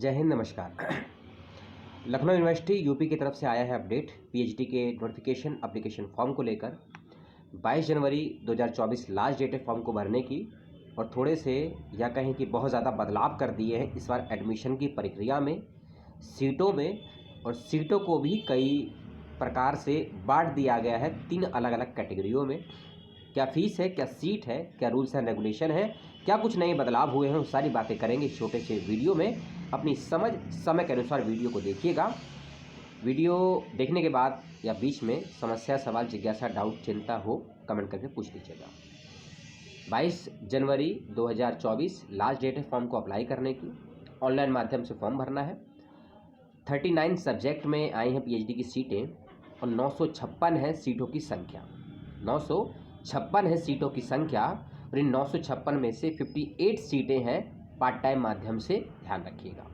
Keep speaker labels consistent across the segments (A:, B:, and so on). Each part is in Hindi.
A: जय हिंद, नमस्कार। लखनऊ यूनिवर्सिटी यूपी की तरफ से आया है अपडेट पीएचडी के नोटिफिकेशन एप्लीकेशन फॉर्म को लेकर। 22 जनवरी 2024 लास्ट डेट है फॉर्म को भरने की। और थोड़े से या कहें कि बहुत ज़्यादा बदलाव कर दिए हैं इस बार एडमिशन की प्रक्रिया में, सीटों में। और सीटों को भी कई प्रकार से बांट दिया गया है 3 अलग अलग कैटेगरियों में। क्या फ़ीस है, क्या सीट है, क्या रूल्स एंड रेगुलेशन है, क्या कुछ नए बदलाव हुए हैं, वो सारी बातें करेंगे इस छोटे से वीडियो में। अपनी समझ समय के अनुसार वीडियो को देखिएगा। वीडियो देखने के बाद या बीच में समस्या, सवाल, जिज्ञासा, डाउट, चिंता हो, कमेंट करके पूछ लीजिएगा। 22 जनवरी 2024 लास्ट डेट है फॉर्म को अप्लाई करने की। ऑनलाइन माध्यम से फॉर्म भरना है। 39 सब्जेक्ट में आई हैं पीएचडी की सीटें और 956 है सीटों की संख्या। 956 है सीटों की संख्या और इन 956 में से 58 सीटें हैं पार्ट टाइम माध्यम से, ध्यान रखिएगा।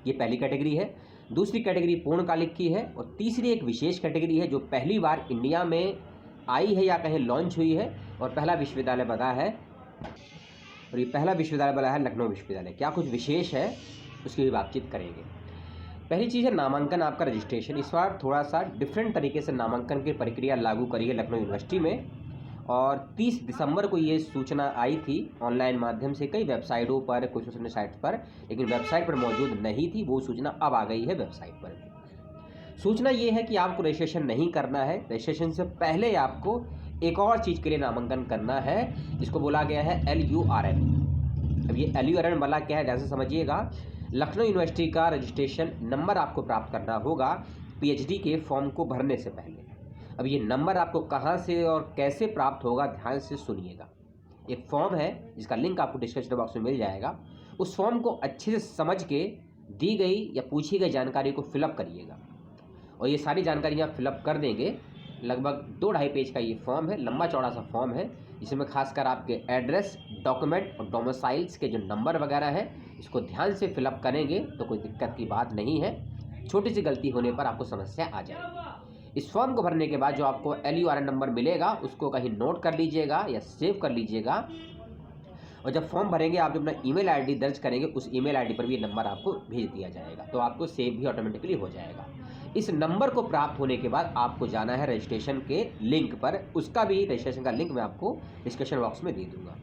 A: ये पहली कैटेगरी है। दूसरी कैटेगरी पूर्णकालिक की है और तीसरी एक विशेष कैटेगरी है जो पहली बार इंडिया में आई है या कहीं लॉन्च हुई है और पहला विश्वविद्यालय बना है। और ये पहला विश्वविद्यालय बना है लखनऊ विश्वविद्यालय। क्या कुछ विशेष है उसकी भी बातचीत करेंगे। पहली चीज़ है नामांकन, आपका रजिस्ट्रेशन। इस बार थोड़ा सा डिफरेंट तरीके से नामांकन की प्रक्रिया लागू करी है लखनऊ यूनिवर्सिटी में। और 30 दिसंबर को ये सूचना आई थी ऑनलाइन माध्यम से कई वेबसाइटों पर, कुछ सोशल साइट्स पर, लेकिन वेबसाइट पर मौजूद नहीं थी। वो सूचना अब आ गई है वेबसाइट पर भी। सूचना ये है कि आपको रजिस्ट्रेशन नहीं करना है। रजिस्ट्रेशन से पहले आपको एक और चीज़ के लिए नामांकन करना है, जिसको बोला गया है LURN। अब ये LURN वाला क्या है, ध्यान से समझिएगा। लखनऊ यूनिवर्सिटी का रजिस्ट्रेशन नंबर आपको प्राप्त करना होगा पीएचडी के फॉर्म को भरने से पहले। अब ये नंबर आपको कहाँ से और कैसे प्राप्त होगा, ध्यान से सुनिएगा। एक फॉर्म है जिसका लिंक आपको डिस्क्रिप्शन बॉक्स में मिल जाएगा। उस फॉर्म को अच्छे से समझ के दी गई या पूछी गई जानकारी को फिलअप करिएगा। और ये सारी जानकारियाँ फिलअप कर देंगे। लगभग 2-2.5 पेज का ये फॉर्म है, लंबा चौड़ा सा फॉर्म है, जिसमें खासकर आपके एड्रेस, डॉक्यूमेंट और डोमिसाइल्स के जो नंबर वगैरह है, इसको ध्यान से फिलअप करेंगे तो कोई दिक्कत की बात नहीं है। छोटी सी गलती होने पर आपको समस्या आ जाएगी। इस फॉर्म को भरने के बाद जो आपको LURN नंबर मिलेगा उसको कहीं नोट कर लीजिएगा या सेव कर लीजिएगा। और जब फॉर्म भरेंगे आप जो अपना ईमेल आईडी दर्ज करेंगे उस ईमेल आईडी पर भी ये नंबर आपको भेज दिया जाएगा, तो आपको सेव भी ऑटोमेटिकली हो जाएगा। इस नंबर को प्राप्त होने के बाद आपको जाना है रजिस्ट्रेशन के लिंक पर। उसका भी रजिस्ट्रेशन का लिंक मैं आपको डिस्क्रिप्शन बॉक्स में दे दूंगा।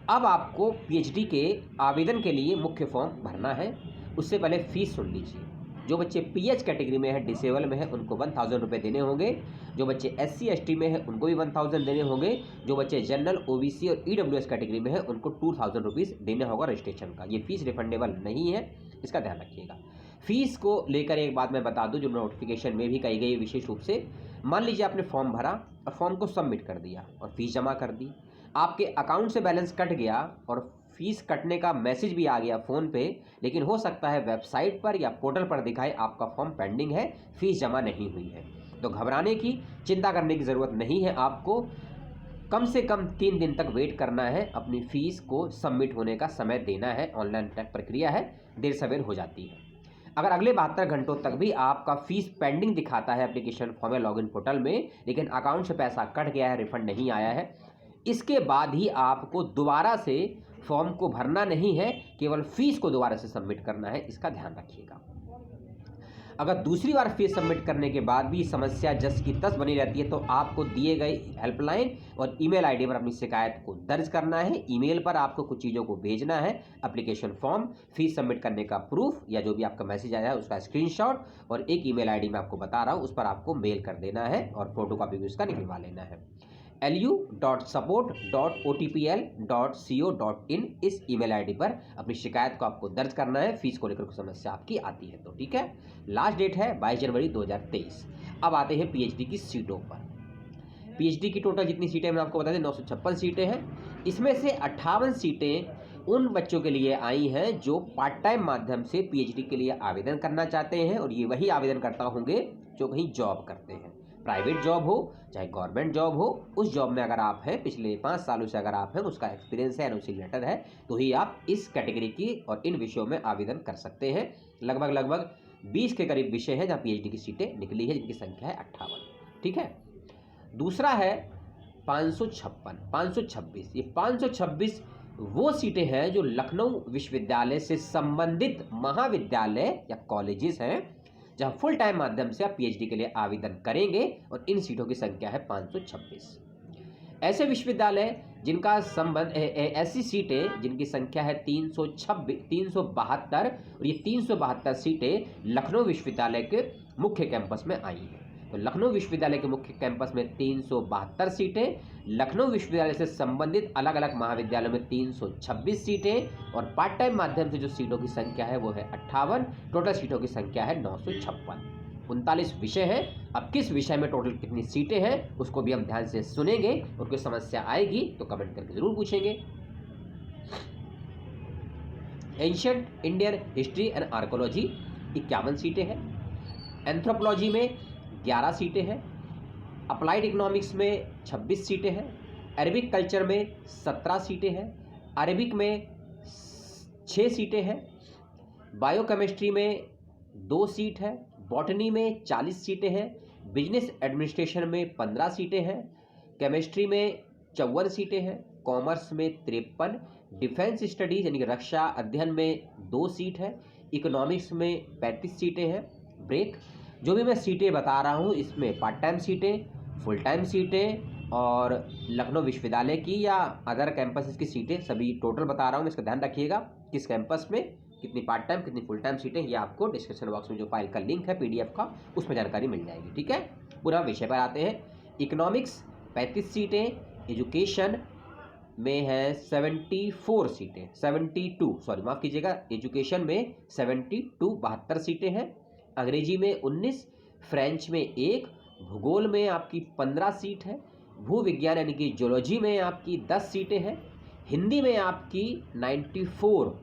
A: अब आपको पीएचडी के आवेदन के लिए मुख्य फॉर्म भरना है। उससे पहले फीस सुन लीजिए। जो बच्चे PH कैटेगरी में है, डिसेबल में है, उनको 1000 रुपये देने होंगे। जो बच्चे SC ST में है उनको भी 1000 देने होंगे। जो बच्चे जनरल, OBC और EWS कैटेगरी में है उनको 2000 रुपीज़ देना होगा रजिस्ट्रेशन का। ये फीस रिफंडेबल नहीं है, इसका ध्यान रखिएगा। फीस को लेकर एक बात मैं बता दूं जो नोटिफिकेशन में भी कही गई विशेष रूप से। मान लीजिए आपने फॉर्म भरा और फॉर्म को सबमिट कर दिया और फीस जमा कर दी। आपके अकाउंट से बैलेंस कट गया और फीस कटने का मैसेज भी आ गया फ़ोन पे, लेकिन हो सकता है वेबसाइट पर या पोर्टल पर दिखाए आपका फॉर्म पेंडिंग है, फीस जमा नहीं हुई है। तो घबराने की, चिंता करने की ज़रूरत नहीं है। आपको कम से कम 3 दिन तक वेट करना है। अपनी फ़ीस को सबमिट होने का समय देना है। ऑनलाइन प्रक्रिया है, देर सवेर हो जाती है। अगर अगले 72 घंटों तक भी आपका फीस पेंडिंग दिखाता है एप्लीकेशन फॉर्म या लॉगिन पोर्टल में, लेकिन अकाउंट से पैसा कट गया है, रिफंड नहीं आया है, इसके बाद ही आपको दोबारा से फॉर्म को भरना नहीं है, केवल फीस को दोबारा से सबमिट करना है। इसका ध्यान रखिएगा। अगर दूसरी बार फीस सबमिट करने के बाद भी समस्या जस की तस बनी रहती है तो आपको दिए गए हेल्पलाइन और ईमेल आईडी पर अपनी शिकायत को दर्ज करना है। ईमेल पर आपको कुछ चीज़ों को भेजना है, एप्लीकेशन फॉर्म, फीस सबमिट करने का प्रूफ या जो भी आपका मैसेज आया है उसका स्क्रीनशॉट, और एक ईमेल आईडी मैं आपको बता रहा हूँ उस पर आपको मेल कर देना है और फोटो कॉपी भी उसका निकलवा लेना है। lu.support.otpl.co.in इस ईमेल आईडी पर अपनी शिकायत को आपको दर्ज करना है। फीस को लेकर कोई समस्या आपकी आती है तो, ठीक है। लास्ट डेट है 22 जनवरी 2023। अब आते हैं पीएचडी की सीटों पर। पीएचडी की टोटल जितनी सीटें मैं आपको बता दें 956 सीटें हैं। इसमें से 58 सीटें उन बच्चों के लिए आई हैं जो पार्ट टाइम माध्यम से पीएचडी के लिए आवेदन करना चाहते हैं। और ये वही आवेदनकर्ता होंगे जो कहीं जॉब करते हैं, प्राइवेट जॉब हो चाहे गवर्नमेंट जॉब हो। उस जॉब में अगर आप हैं, पिछले 5 सालों से अगर आप हैं, उसका एक्सपीरियंस है, एनओसी लेटर है, तो ही आप इस कैटेगरी की और इन विषयों में आवेदन कर सकते हैं। लगभग 20 के करीब विषय हैं जहाँ पीएचडी की सीटें निकली है, जिनकी संख्या है 58, ठीक है। दूसरा है 556, 526। ये 526 वो सीटें हैं जो लखनऊ विश्वविद्यालय से संबंधित महाविद्यालय या कॉलेजेस हैं जहां फुल टाइम माध्यम से आप पीएचडी के लिए आवेदन करेंगे और इन सीटों की संख्या है 526। ऐसे विश्वविद्यालय जिनका संबंध ऐसी सीटें जिनकी संख्या है 372 और ये 372 सीटें लखनऊ विश्वविद्यालय के मुख्य कैंपस में आई हैं। तो लखनऊ विश्वविद्यालय के मुख्य कैंपस में 372 सीटें, लखनऊ विश्वविद्यालय से संबंधित अलग अलग महाविद्यालयों में 326 सीटें और पार्ट टाइम माध्यम से जो सीटों की संख्या है वो है 58। टोटल सीटों की संख्या है 956। 39 विषय हैं। अब किस विषय में टोटल कितनी सीटें हैं उसको भी हम ध्यान से सुनेंगे और कोई समस्या आएगी तो कमेंट करके जरूर पूछेंगे। Ancient Indian history and archaeology 51 सीटें हैं। एंथ्रोपोलॉजी में 11 सीटें हैं। अप्लाइड इकोनॉमिक्स में 26 सीटें हैं। अरबिक कल्चर में 17 सीटें हैं। अरबिक में 6 सीटें हैं। बायोकेमिस्ट्री में 2 सीट है। बॉटनी में 40 सीटें हैं। बिजनेस एडमिनिस्ट्रेशन में 15 सीटें हैं। केमिस्ट्री में 54 सीटें हैं। कॉमर्स में 53। डिफेंस स्टडीज यानी कि रक्षा अध्ययन में 2 सीट है। इकोनॉमिक्स में 35 सीटें हैं। ब्रेक जो भी मैं सीटें बता रहा हूँ इसमें पार्ट टाइम सीटें, फुल टाइम सीटें और लखनऊ विश्वविद्यालय की या अदर कैंपस की सीटें सभी टोटल बता रहा हूँ। इसका ध्यान रखिएगा किस कैंपस में कितनी पार्ट टाइम कितनी फुल टाइम सीटें, ये आपको डिस्क्रिप्शन बॉक्स में जो फाइल का लिंक है पीडीएफ का उसमें जानकारी मिल जाएगी। ठीक है, पूरा विषय पर आते हैं। इकोनॉमिक्स 35 सीटें, एजुकेशन में है 74 सीटें, 72 सॉरी माफ़ कीजिएगा, एजुकेशन में 72 सीटें हैं। अंग्रेजी में 19, फ्रेंच में 1, भूगोल में आपकी 15 सीट है। भू विज्ञान यानी कि जियोलॉजी में आपकी 10 सीटें हैं। हिंदी में आपकी 94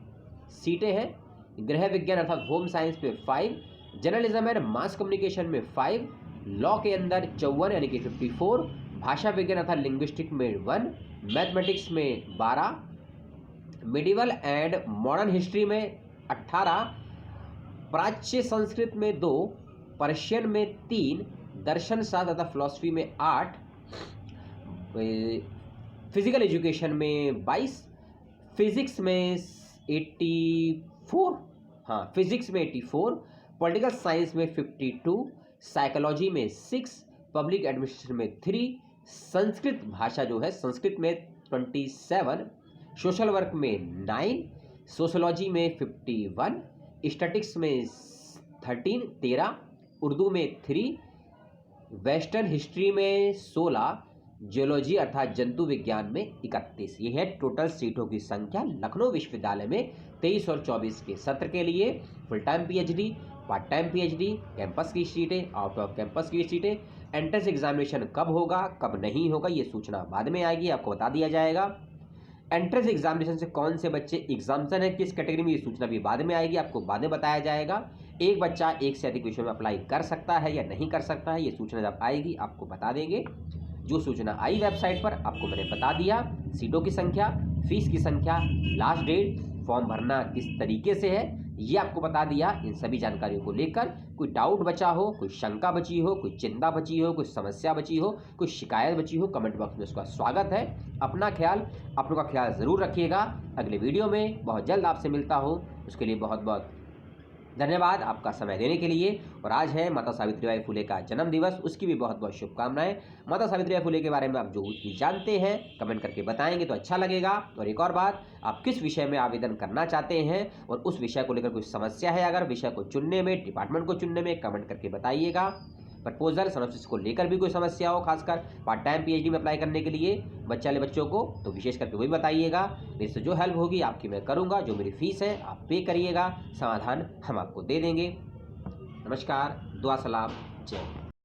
A: सीटें हैं। गृह विज्ञान अर्थात होम साइंस में 5, जर्नलिज्म एंड मास कम्युनिकेशन में 5, लॉ के अंदर 54 यानी कि 54, भाषा विज्ञान अर्थात लिंग्विस्टिक में 1, मैथमेटिक्स में 12, मिडिवल एंड मॉडर्न हिस्ट्री में 18, प्राच्य संस्कृत में 2, पर्शियन में 3, दर्शन शास्त्र तथा फिलॉसफी में 8, फिजिकल एजुकेशन में 22, फिजिक्स में 84, हाँ फिजिक्स में 84, पॉलिटिकल साइंस में 52, साइकोलॉजी में 6, पब्लिक एडमिनिस्ट्रेशन में 3, संस्कृत भाषा जो है संस्कृत में 27, सोशल वर्क में 9, सोशोलॉजी में 51, स्टैटिक्स में 13, उर्दू में 3, वेस्टर्न हिस्ट्री में 16, जियोलॉजी अर्थात जंतु विज्ञान में 31। ये है टोटल सीटों की संख्या लखनऊ विश्वविद्यालय में 23 और 24 के सत्र के लिए। Full time PhD, part time PhD, campus की सीटें, आउट ऑफ कैंपस की सीटें। एंट्रेंस एग्जामिनेशन कब होगा कब नहीं होगा ये सूचना बाद में आएगी, आपको बता दिया जाएगा। एंट्रेंस एग्जामिनेशन से कौन से बच्चे एग्जाम्पन है किस कैटेगरी में ये सूचना भी बाद में आएगी, आपको बाद में बताया जाएगा। एक बच्चा एक से अधिक विषयों में अप्लाई कर सकता है या नहीं कर सकता है, ये सूचना जब आएगी आपको बता देंगे। जो सूचना आई वेबसाइट पर आपको मैंने बता दिया। सीटों की संख्या, फीस की संख्या, लास्ट डेट, फॉर्म भरना किस तरीके से है ये आपको बता दिया। इन सभी जानकारियों को लेकर कोई डाउट बचा हो, कोई शंका बची हो, कोई चिंता बची हो, कोई समस्या बची हो, कोई शिकायत बची हो, कमेंट बॉक्स में उसका स्वागत है। अपना ख्याल, अपनों का ख्याल ज़रूर रखिएगा। अगले वीडियो में बहुत जल्द आपसे मिलता हूँ, उसके लिए बहुत बहुत धन्यवाद आपका समय देने के लिए। और आज है माता सावित्रीबाई फुले का जन्म दिवस, उसकी भी बहुत बहुत शुभकामनाएं। माता सावित्रीबाई फुले के बारे में आप जो भी जानते हैं कमेंट करके बताएंगे तो अच्छा लगेगा। और एक और बात, आप किस विषय में आवेदन करना चाहते हैं और उस विषय को लेकर कोई समस्या है अगर विषय को चुनने में, डिपार्टमेंट को चुनने में, कमेंट करके बताइएगा। प्रपोजल सिनॉप्सिस को लेकर भी कोई समस्या हो, खासकर पार्ट टाइम पीएचडी में अप्लाई करने के लिए बच्चों को, तो विशेष करके वही बताइएगा। मेरे से जो हेल्प होगी आपकी मैं करूँगा। जो मेरी फीस है आप पे करिएगा, समाधान हम आपको दे देंगे। नमस्कार, दुआ सलाम, जय।